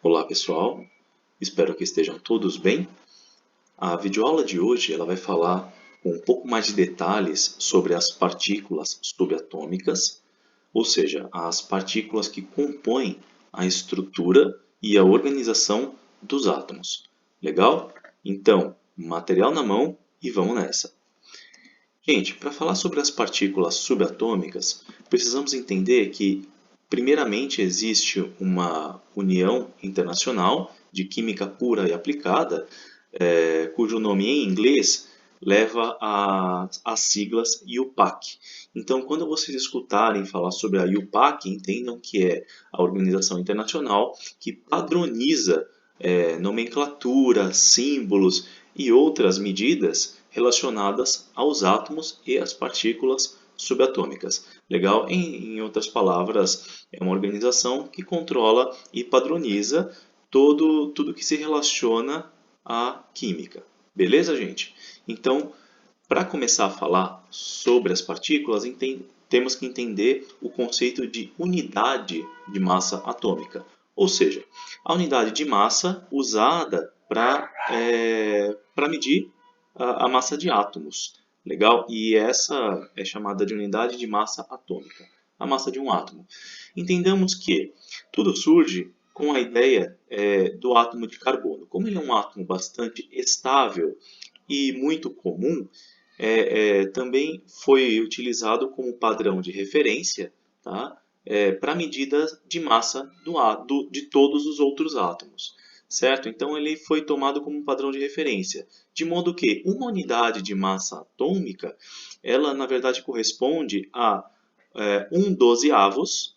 Olá pessoal, espero que estejam todos bem. A videoaula de hoje ela vai falar com um pouco mais de detalhes sobre as partículas subatômicas, ou seja, as partículas que compõem a estrutura e a organização dos átomos. Legal? Então, material na mão e vamos nessa. Gente, para falar sobre as partículas subatômicas, precisamos entender que primeiramente, existe uma união internacional de química pura e aplicada, cujo nome em inglês leva as siglas IUPAC. Então, quando vocês escutarem falar sobre a IUPAC, entendam que é a organização internacional que padroniza nomenclatura, símbolos e outras medidas relacionadas aos átomos e às partículas subatômicas. Legal? Em outras palavras, é uma organização que controla e padroniza tudo que se relaciona à química. Beleza, gente? Então, para começar a falar sobre as partículas, temos que entender o conceito de unidade de massa atômica. Ou seja, a unidade de massa usada para medir a massa de átomos. Legal? E essa é chamada de unidade de massa atômica, a massa de um átomo. Entendamos que tudo surge com a ideia do átomo de carbono. Como ele é um átomo bastante estável e muito comum, também foi utilizado como padrão de referência, tá? Para a medida de massa de todos os outros átomos. Certo? Então ele foi tomado como um padrão de referência, de modo que uma unidade de massa atômica, ela na verdade corresponde a 1/12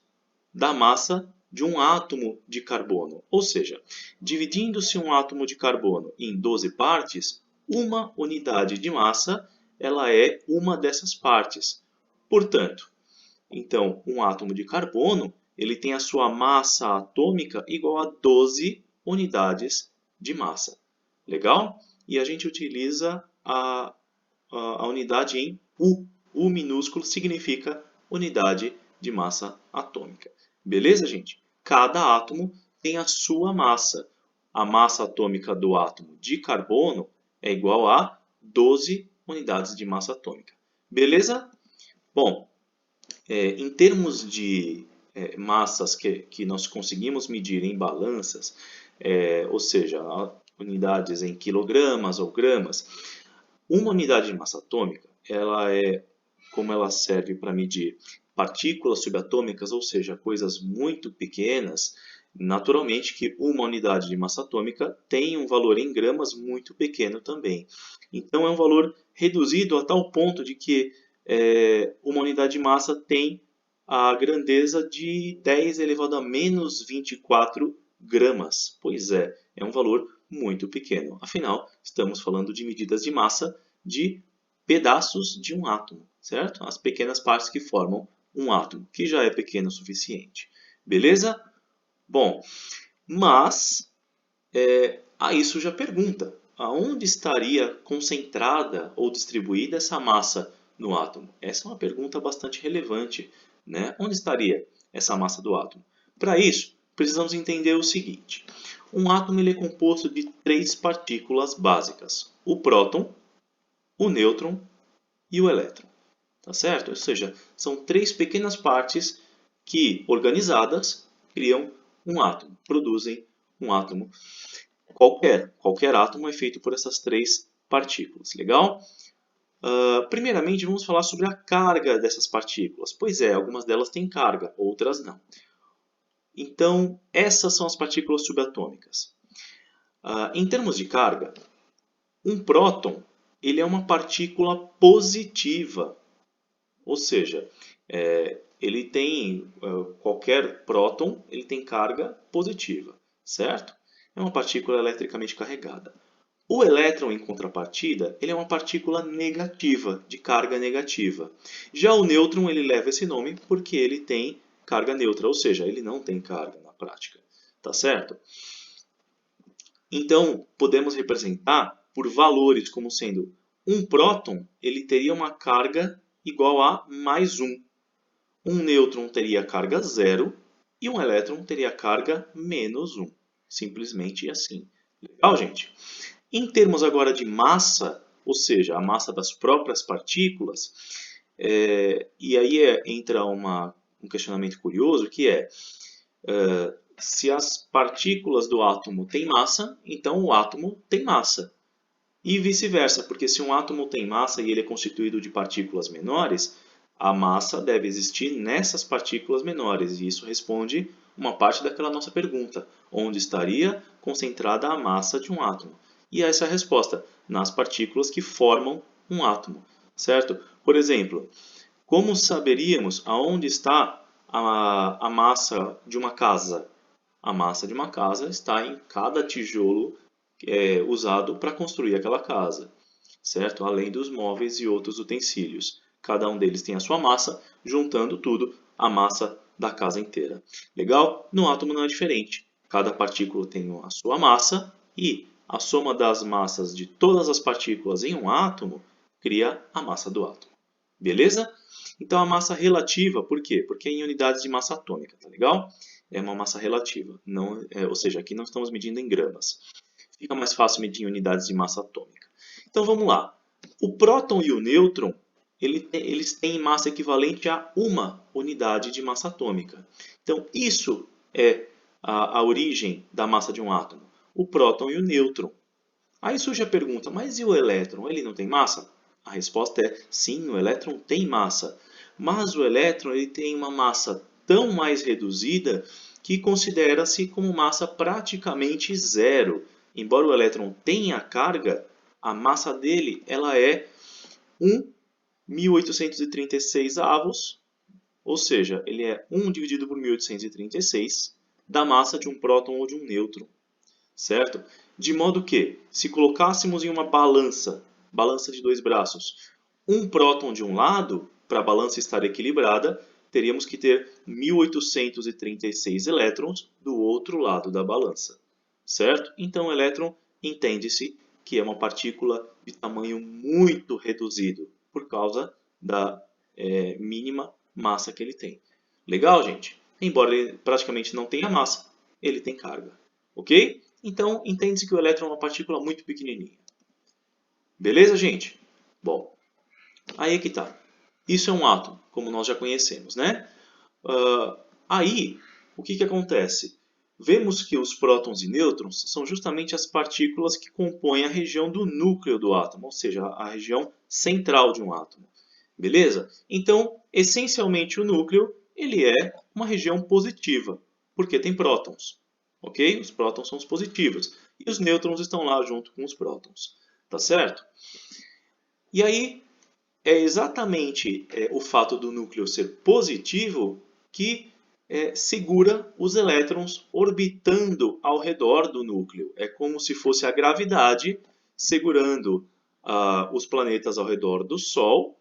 da massa de um átomo de carbono. Ou seja, dividindo-se um átomo de carbono em 12 partes, uma unidade de massa ela é uma dessas partes. Portanto, então, um átomo de carbono ele tem a sua massa atômica igual a 12 unidades de massa. Legal? E a gente utiliza a unidade em U. U minúsculo significa unidade de massa atômica. Beleza, gente? Cada átomo tem a sua massa. A massa atômica do átomo de carbono é igual a 12 unidades de massa atômica. Beleza? Bom, em termos de massas que nós conseguimos medir em balanças, ou seja, unidades em quilogramas ou gramas, uma unidade de massa atômica, como ela serve para medir partículas subatômicas, ou seja, coisas muito pequenas, naturalmente que uma unidade de massa atômica tem um valor em gramas muito pequeno também. Então é um valor reduzido a tal ponto de que uma unidade de massa tem a grandeza de 10 elevado a menos 24 gramas. Pois é um valor muito pequeno. Afinal, estamos falando de medidas de massa de pedaços de um átomo, certo? As pequenas partes que formam um átomo, que já é pequeno o suficiente. Beleza? Bom, mas aí surge a pergunta: aonde estaria concentrada ou distribuída essa massa no átomo? Essa é uma pergunta bastante relevante, né? Onde estaria essa massa do átomo? Para isso, precisamos entender o seguinte: um átomo ele é composto de 3 partículas básicas: o próton, o nêutron e o elétron. Tá certo? Ou seja, são 3 pequenas partes que, organizadas, criam um átomo, produzem um átomo qualquer. Qualquer átomo é feito por essas 3 partículas. Legal? Primeiramente, vamos falar sobre a carga dessas partículas. Pois é, algumas delas têm carga, outras não. Então, essas são as partículas subatômicas. Em termos de carga, um próton ele é uma partícula positiva. Ou seja, ele tem qualquer próton, ele tem carga positiva, certo? É uma partícula eletricamente carregada. O elétron, em contrapartida, ele é uma partícula negativa, de carga negativa. Já o nêutron, ele leva esse nome porque ele tem carga neutra, ou seja, ele não tem carga na prática. Tá certo? Então, podemos representar por valores como sendo um próton, ele teria uma carga igual a mais 1. Um nêutron teria carga 0 e um elétron teria carga menos 1. Simplesmente assim. Legal, gente? Em termos agora de massa, ou seja, a massa das próprias partículas, e aí entra um questionamento curioso, que é, se as partículas do átomo têm massa, então o átomo tem massa. E vice-versa, porque se um átomo tem massa e ele é constituído de partículas menores, a massa deve existir nessas partículas menores. E isso responde uma parte daquela nossa pergunta: onde estaria concentrada a massa de um átomo? E essa é a resposta: nas partículas que formam um átomo, certo? Por exemplo, como saberíamos aonde está a massa de uma casa? A massa de uma casa está em cada tijolo usado para construir aquela casa, certo? Além dos móveis e outros utensílios. Cada um deles tem a sua massa, juntando tudo, a massa da casa inteira. Legal? No átomo não é diferente. Cada partícula tem a sua massa e a soma das massas de todas as partículas em um átomo cria a massa do átomo. Beleza? Então a massa relativa, por quê? Porque é em unidades de massa atômica, tá legal? É uma massa relativa, não, ou seja, aqui não estamos medindo em gramas. Fica mais fácil medir em unidades de massa atômica. Então vamos lá. O próton e o nêutron, eles têm massa equivalente a uma unidade de massa atômica. Então isso é a origem da massa de um átomo. O próton e o nêutron. Aí surge a pergunta, mas e o elétron? Ele não tem massa? A resposta é sim, o elétron tem massa. Mas o elétron ele tem uma massa tão mais reduzida que considera-se como massa praticamente zero. Embora o elétron tenha carga, a massa dele ela é 1.836 avos, ou seja, ele é 1 dividido por 1.836 da massa de um próton ou de um nêutron, certo? De modo que, se colocássemos em uma balança de dois braços, um próton de um lado, para a balança estar equilibrada, teríamos que ter 1.836 elétrons do outro lado da balança, certo? Então, o elétron entende-se que é uma partícula de tamanho muito reduzido, por causa da mínima massa que ele tem. Legal, gente? Embora ele praticamente não tenha massa, ele tem carga. Ok? Então, entende-se que o elétron é uma partícula muito pequenininha. Beleza, gente? Bom, aí é que tá. Isso é um átomo, como nós já conhecemos, né? Aí, o que acontece? Vemos que os prótons e nêutrons são justamente as partículas que compõem a região do núcleo do átomo, ou seja, a região central de um átomo. Beleza? Então, essencialmente o núcleo ele é uma região positiva, porque tem prótons. Ok? Os prótons são os positivos. E os nêutrons estão lá junto com os prótons. Tá certo? E aí, é exatamente o fato do núcleo ser positivo que segura os elétrons orbitando ao redor do núcleo. É como se fosse a gravidade segurando os planetas ao redor do Sol,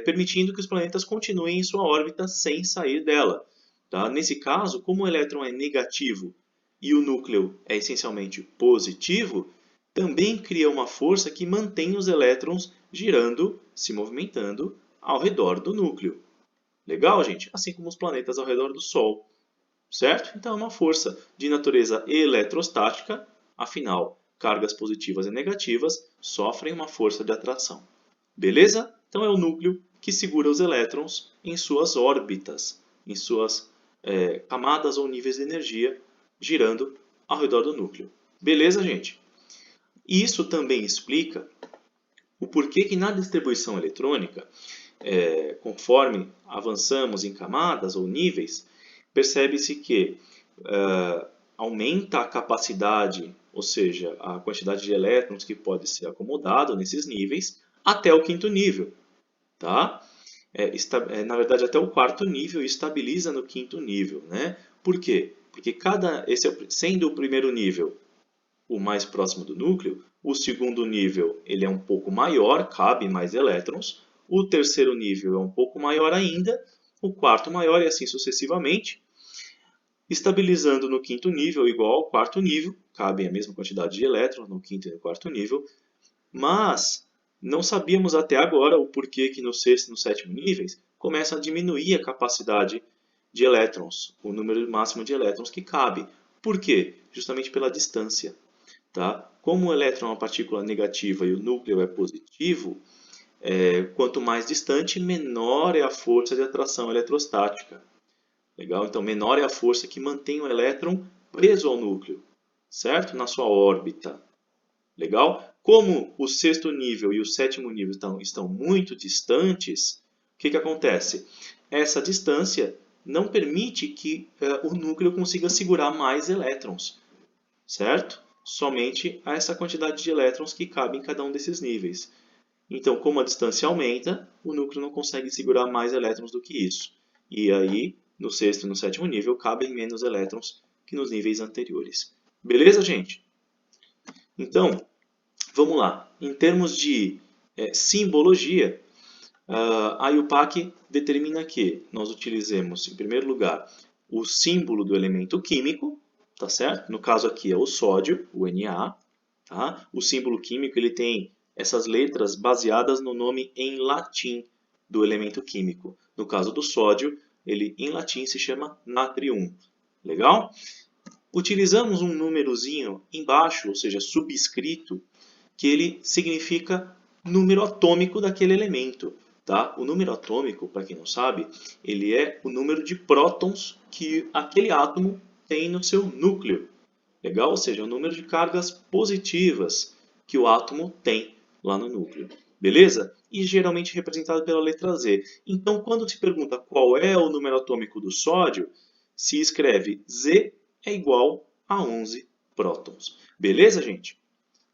permitindo que os planetas continuem em sua órbita sem sair dela. Tá? Nesse caso, como o elétron é negativo e o núcleo é essencialmente positivo, também cria uma força que mantém os elétrons girando, se movimentando ao redor do núcleo. Legal, gente? Assim como os planetas ao redor do Sol. Certo? Então é uma força de natureza eletrostática, afinal, cargas positivas e negativas sofrem uma força de atração. Beleza? Então é o núcleo que segura os elétrons em suas órbitas, em suas camadas ou níveis de energia, girando ao redor do núcleo. Beleza, gente? E isso também explica o porquê que na distribuição eletrônica, conforme avançamos em camadas ou níveis, percebe-se que aumenta a capacidade, ou seja, a quantidade de elétrons que pode ser acomodado nesses níveis, até o quinto nível. Tá? Na verdade, até o quarto nível estabiliza no quinto nível. Né? Por quê? Porque sendo o primeiro nível o mais próximo do núcleo, o segundo nível ele é um pouco maior, cabe mais elétrons, o terceiro nível é um pouco maior ainda, o quarto maior e assim sucessivamente, estabilizando no quinto nível igual ao quarto nível, cabe a mesma quantidade de elétrons no quinto e no quarto nível, mas não sabíamos até agora o porquê que no sexto e no sétimo níveis começa a diminuir a capacidade de elétrons, o número máximo de elétrons que cabe. Por quê? justamente pela distância. Tá? Como o elétron é uma partícula negativa e o núcleo é positivo, quanto mais distante, menor é a força de atração eletrostática. Legal? Então, menor é a força que mantém o elétron preso ao núcleo, certo? Na sua órbita. Legal? Como o sexto nível e o sétimo nível estão muito distantes, o que acontece? Essa distância não permite que o núcleo consiga segurar mais elétrons, certo? Somente a essa quantidade de elétrons que cabe em cada um desses níveis. Então, como a distância aumenta, o núcleo não consegue segurar mais elétrons do que isso. E aí, no sexto e no sétimo nível, cabem menos elétrons que nos níveis anteriores. Beleza, gente? Então, vamos lá. Em termos de simbologia, a IUPAC determina que nós utilizemos, em primeiro lugar, o símbolo do elemento químico, tá certo? No caso aqui é o sódio, o Na. Tá? O símbolo químico ele tem essas letras baseadas no nome em latim do elemento químico. No caso do sódio, ele em latim se chama natrium. Legal? Utilizamos um númerozinho embaixo, ou seja, subscrito, que ele significa número atômico daquele elemento. Tá? O número atômico, para quem não sabe, ele é o número de prótons que aquele átomo tem no seu núcleo. Legal? Ou seja, o número de cargas positivas que o átomo tem lá no núcleo. Beleza? E geralmente representado pela letra Z. Então, quando se pergunta qual é o número atômico do sódio, se escreve Z é igual a 11 prótons. Beleza, gente?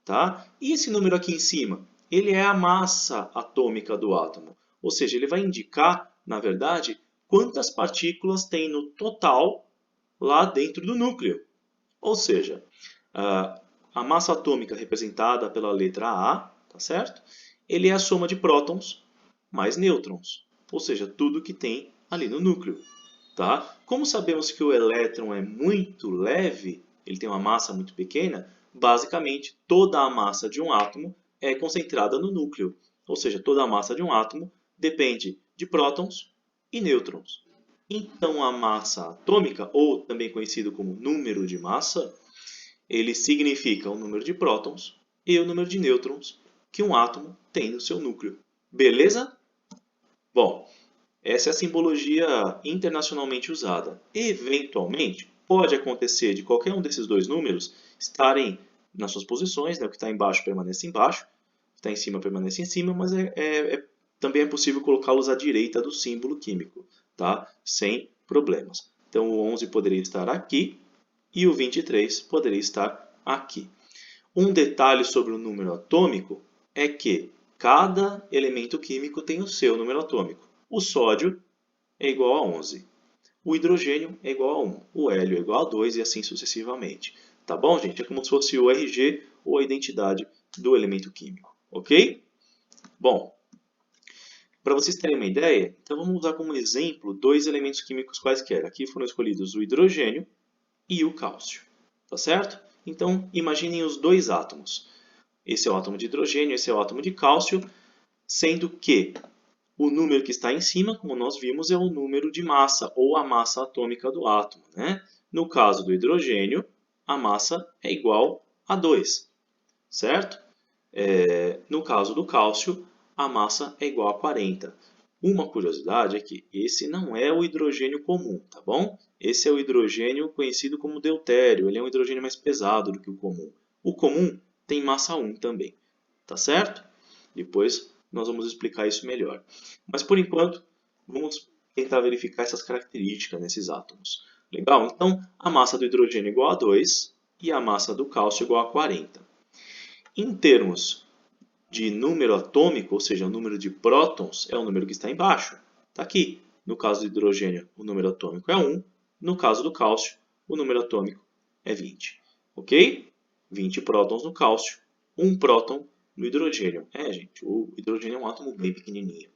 Tá? E esse número aqui em cima? Ele é a massa atômica do átomo. Ou seja, ele vai indicar, na verdade, quantas partículas tem no total lá dentro do núcleo. Ou seja, a massa atômica representada pela letra A, tá certo? Ele é a soma de prótons mais nêutrons, ou seja, tudo que tem ali no núcleo. Tá? Como sabemos que o elétron é muito leve, ele tem uma massa muito pequena, basicamente toda a massa de um átomo é concentrada no núcleo. Ou seja, toda a massa de um átomo depende de prótons e nêutrons. Então, a massa atômica, ou também conhecido como número de massa, ele significa o número de prótons e o número de nêutrons que um átomo tem no seu núcleo. Beleza? Bom, essa é a simbologia internacionalmente usada. Eventualmente, pode acontecer de qualquer um desses dois números estarem nas suas posições, né? O que está embaixo permanece embaixo, o que está em cima permanece em cima, mas também é possível colocá-los à direita do símbolo químico, tá? Sem problemas. Então, o 11 poderia estar aqui e o 23 poderia estar aqui. Um detalhe sobre o número atômico é que cada elemento químico tem o seu número atômico. O sódio é igual a 11. O hidrogênio é igual a 1. O hélio é igual a 2 e assim sucessivamente. Tá bom, gente? É como se fosse o RG ou a identidade do elemento químico. Ok? Bom, para vocês terem uma ideia, então vamos usar como exemplo dois elementos químicos quaisquer. Aqui foram escolhidos o hidrogênio e o cálcio. Tá certo? Então, imaginem os dois átomos. Esse é o átomo de hidrogênio, esse é o átomo de cálcio, sendo que o número que está em cima, como nós vimos, é o número de massa, ou a massa atômica do átomo. Né? No caso do hidrogênio, a massa é igual a 2, certo? No caso do cálcio, a massa é igual a 40. Uma curiosidade é que esse não é o hidrogênio comum, tá bom? Esse é o hidrogênio conhecido como deutério, ele é um hidrogênio mais pesado do que o comum. O comum tem massa 1 também, tá certo? Depois nós vamos explicar isso melhor. Mas por enquanto, vamos tentar verificar essas características nesses átomos. Legal? Então, a massa do hidrogênio é igual a 2 e a massa do cálcio é igual a 40. Em termos de número atômico, ou seja, o número de prótons, é o número que está embaixo. Está aqui. No caso do hidrogênio, o número atômico é 1. No caso do cálcio, o número atômico é 20. Ok? 20 prótons no cálcio, 1 próton no hidrogênio. Gente, o hidrogênio é um átomo bem pequenininho.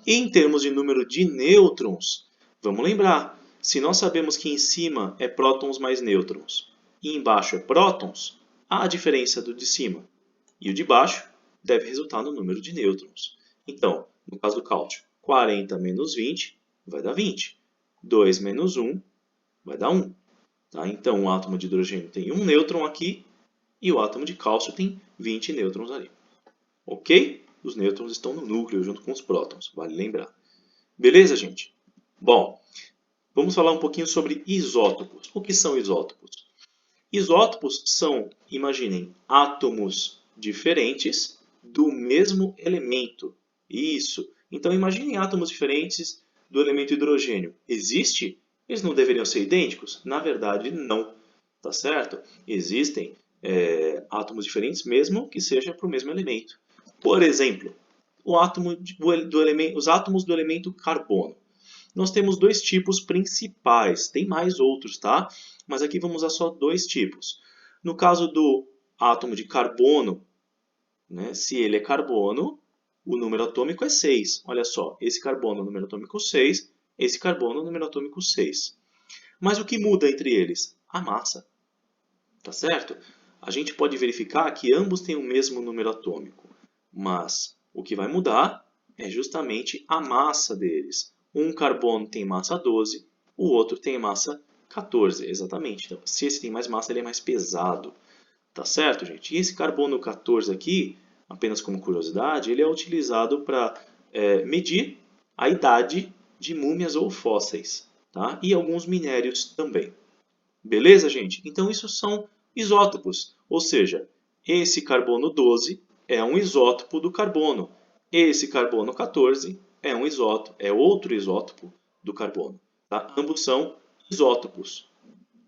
E em termos de número de nêutrons, vamos lembrar, se nós sabemos que em cima é prótons mais nêutrons e embaixo é prótons, há a diferença do de cima e o de baixo deve resultar no número de nêutrons. Então, no caso do cálcio, 40 menos 20 vai dar 20. 2 menos 1 vai dar 1. Tá? Então, o átomo de hidrogênio tem um nêutron aqui e o átomo de cálcio tem 20 nêutrons ali. Ok? Os nêutrons estão no núcleo junto com os prótons, vale lembrar. Beleza, gente? Bom, vamos falar um pouquinho sobre isótopos. O que são isótopos? Isótopos são, imaginem, átomos diferentes do mesmo elemento. Isso. Então, imaginem átomos diferentes do elemento hidrogênio. Existe? Eles não deveriam ser idênticos? Na verdade, não. Tá certo? Existem átomos diferentes mesmo que seja para o mesmo elemento. Por exemplo, os átomos do elemento carbono. Nós temos dois tipos principais, tem mais outros, tá? Mas aqui vamos usar só dois tipos. No caso do átomo de carbono, né, se ele é carbono, o número atômico é 6. Olha só, esse carbono, número atômico 6, esse carbono, número atômico 6. Mas o que muda entre eles? A massa. Tá certo? A gente pode verificar que ambos têm o mesmo número atômico, mas o que vai mudar é justamente a massa deles. Um carbono tem massa 12, o outro tem massa 14, exatamente. Então, se esse tem mais massa, ele é mais pesado. Tá certo, gente? E esse carbono 14 aqui, apenas como curiosidade, ele é utilizado para medir a idade de múmias ou fósseis, tá? E alguns minérios também. Beleza, gente? Então, isso são isótopos, ou seja, esse carbono 12 é um isótopo do carbono. Esse carbono 14 é outro isótopo do carbono. Tá? Ambos são isótopos.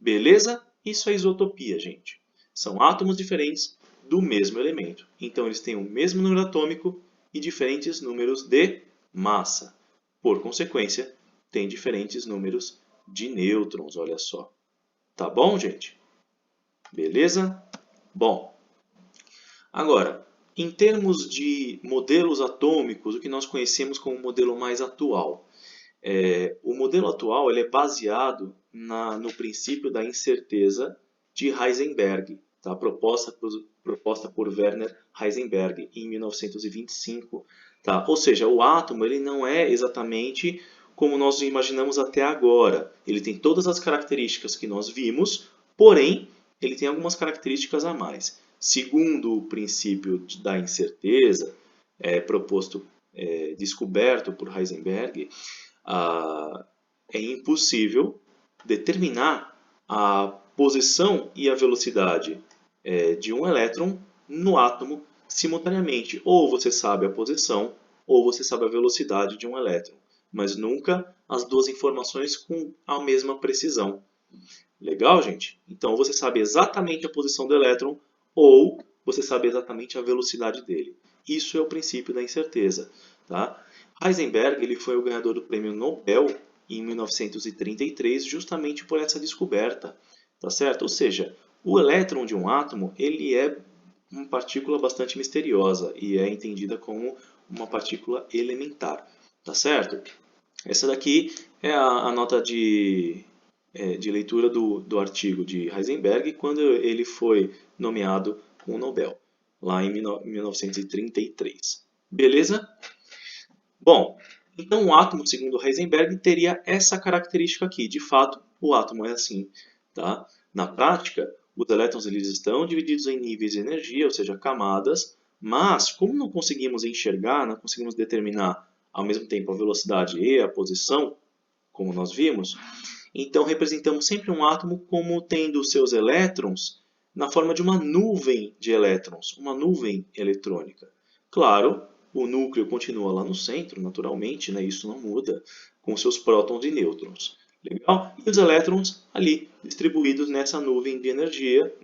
Beleza? Isso é isotopia, gente. São átomos diferentes do mesmo elemento. Então, eles têm o mesmo número atômico e diferentes números de massa. Por consequência, têm diferentes números de nêutrons, olha só. Tá bom, gente? Beleza? Bom, agora, em termos de modelos atômicos, o que nós conhecemos como modelo mais atual. O modelo atual ele é baseado no princípio da incerteza de Heisenberg, tá? proposta por Werner Heisenberg em 1925. Tá? Ou seja, o átomo ele não é exatamente como nós imaginamos até agora. Ele tem todas as características que nós vimos, porém, ele tem algumas características a mais. Segundo o princípio da incerteza, descoberto por Heisenberg, é impossível determinar a posição e a velocidade de um elétron no átomo simultaneamente. Ou você sabe a posição, ou você sabe a velocidade de um elétron, mas nunca as duas informações com a mesma precisão. Legal, gente? Então você sabe exatamente a posição do elétron ou você sabe exatamente a velocidade dele. Isso é o princípio da incerteza. Tá? Heisenberg ele foi o ganhador do prêmio Nobel em 1933 justamente por essa descoberta. Tá certo? Ou seja, o elétron de um átomo ele é uma partícula bastante misteriosa e é entendida como uma partícula elementar. Tá certo? Essa daqui é a nota de leitura do artigo de Heisenberg quando ele foi nomeado com o Nobel, lá em 1933. Beleza? Bom, então o átomo, segundo Heisenberg, teria essa característica aqui. De fato, o átomo é assim. Tá? Na prática, os elétrons eles estão divididos em níveis de energia, ou seja, camadas, mas como não conseguimos enxergar, não conseguimos determinar ao mesmo tempo a velocidade e a posição, como nós vimos, então representamos sempre um átomo como tendo seus elétrons na forma de uma nuvem de elétrons, uma nuvem eletrônica. Claro, o núcleo continua lá no centro, naturalmente, né? Isso não muda, com seus prótons e nêutrons. Legal? E os elétrons ali, distribuídos nessa nuvem de energia,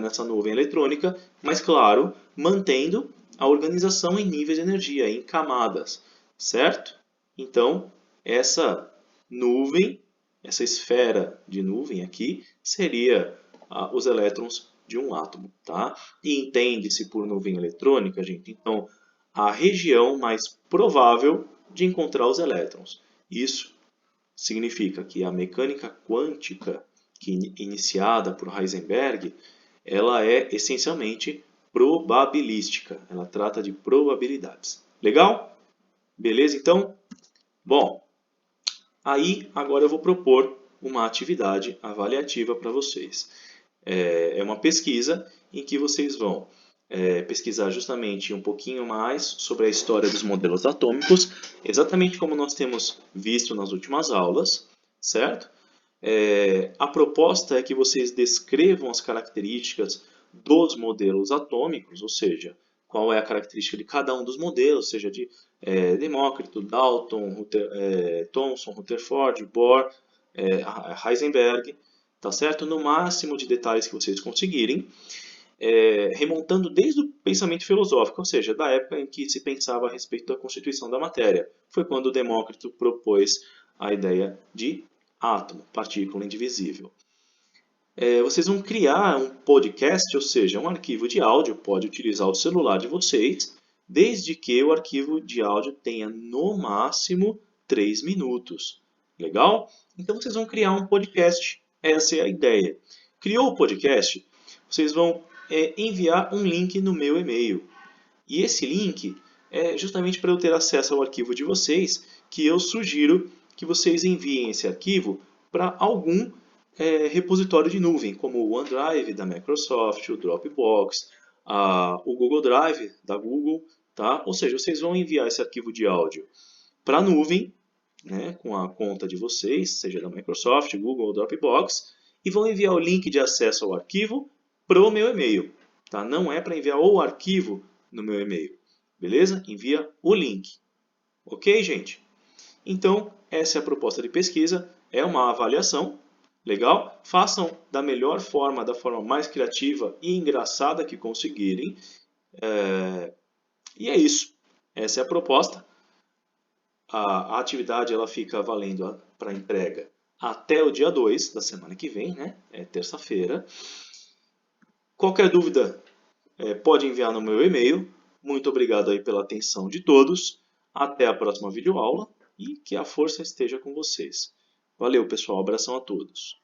nessa nuvem eletrônica, mas claro, mantendo a organização em níveis de energia, em camadas, certo? Então, essa nuvem, essa esfera de nuvem aqui, seria os elétrons de um átomo, tá? E entende-se por nuvem eletrônica, gente, então, a região mais provável de encontrar os elétrons. Isso significa que a mecânica quântica, iniciada por Heisenberg, ela é essencialmente probabilística. Ela trata de probabilidades. Legal? Beleza, então? Bom, aí agora eu vou propor uma atividade avaliativa para vocês. É uma pesquisa em que vocês vão pesquisar justamente um pouquinho mais sobre a história dos modelos atômicos, exatamente como nós temos visto nas últimas aulas, certo? A proposta é que vocês descrevam as características dos modelos atômicos, ou seja, qual é a característica de cada um dos modelos, seja de Demócrito, Dalton, Thomson, Rutherford, Bohr, Heisenberg, tá certo? No máximo de detalhes que vocês conseguirem, remontando desde o pensamento filosófico, ou seja, da época em que se pensava a respeito da constituição da matéria. Foi quando Demócrito propôs a ideia de átomo, partícula indivisível. Vocês vão criar um podcast, ou seja, um arquivo de áudio, pode utilizar o celular de vocês, desde que o arquivo de áudio tenha no máximo 3 minutos. Legal? Então vocês vão criar um podcast, essa é a ideia. Criou o podcast, vocês vão enviar um link no meu e-mail. E esse link é justamente para eu ter acesso ao arquivo de vocês, que eu sugiro que vocês enviem esse arquivo para algum repositório de nuvem, como o OneDrive da Microsoft, o Dropbox, o Google Drive da Google, tá? Ou seja, vocês vão enviar esse arquivo de áudio para a nuvem, né, com a conta de vocês, seja da Microsoft, Google ou Dropbox, e vão enviar o link de acesso ao arquivo para o meu e-mail. Tá? Não é para enviar o arquivo no meu e-mail, beleza? Envia o link. Ok, gente? Então, essa é a proposta de pesquisa, é uma avaliação, legal? Façam da melhor forma, da forma mais criativa e engraçada que conseguirem. E é isso. Essa é a proposta. A atividade ela fica valendo para entrega até o dia 2 da semana que vem, né? É terça-feira. Qualquer dúvida, pode enviar no meu e-mail. Muito obrigado aí pela atenção de todos. Até a próxima videoaula e que a força esteja com vocês. Valeu, pessoal. Abração a todos.